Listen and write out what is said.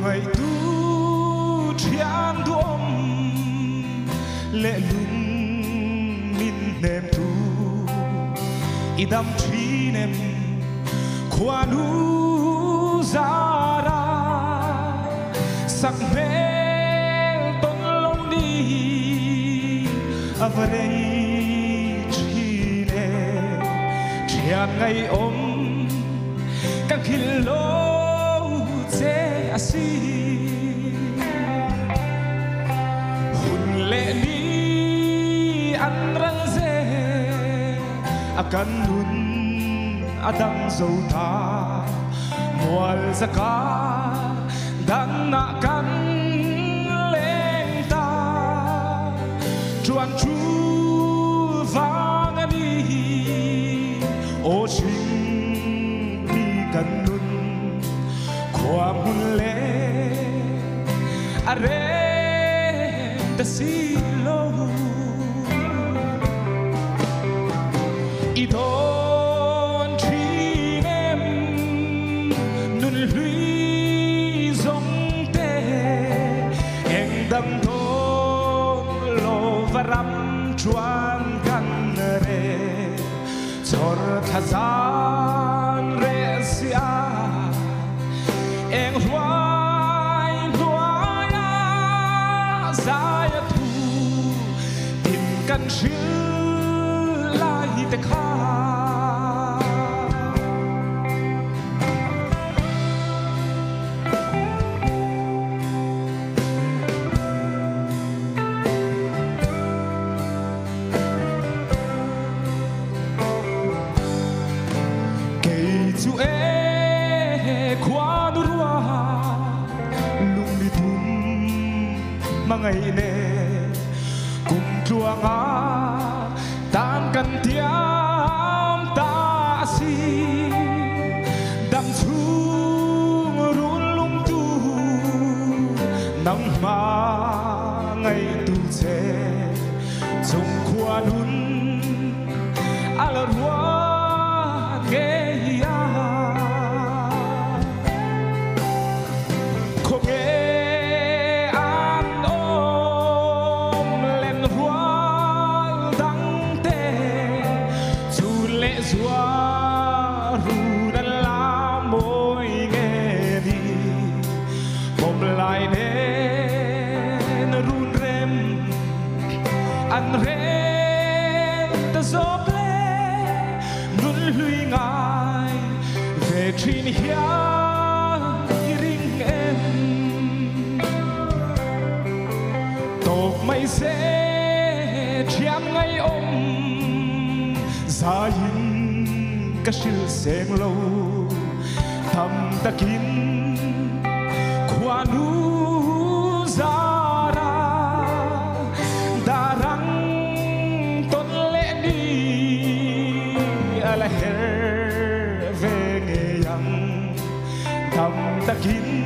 ngày tu trian duom lệ lung min nem tu idam tri nem khoa nu zara sak mel ton long ni avarei tri ne trian ngày om các kilo asi hun le ni an rang ze akan nun adang zo ta mual zaka dan na kan leng ta chuan chu vang ani o ching ni kan nun khoa mun le are ta silo idon trinem nun lui zong te eng dam thon lo varam chuan kan re chor thazan re sia eng hoai hoaya zaya thu tin kan shil lai te kha ke chu khoa nu rua lung đi thum mà ngày nè cùng chuang á tan kan tiam ta si đam chung run lung tu nang ma ngày tu che chung khoa nun ala rua ke ya an rem ta zop le nun hlui ngai về trin hia ring em tok mai se chiam ngai om za yin ka shil seng lo tham takin khoa nu zara darang ton le ni ala her ve nge yang tham takin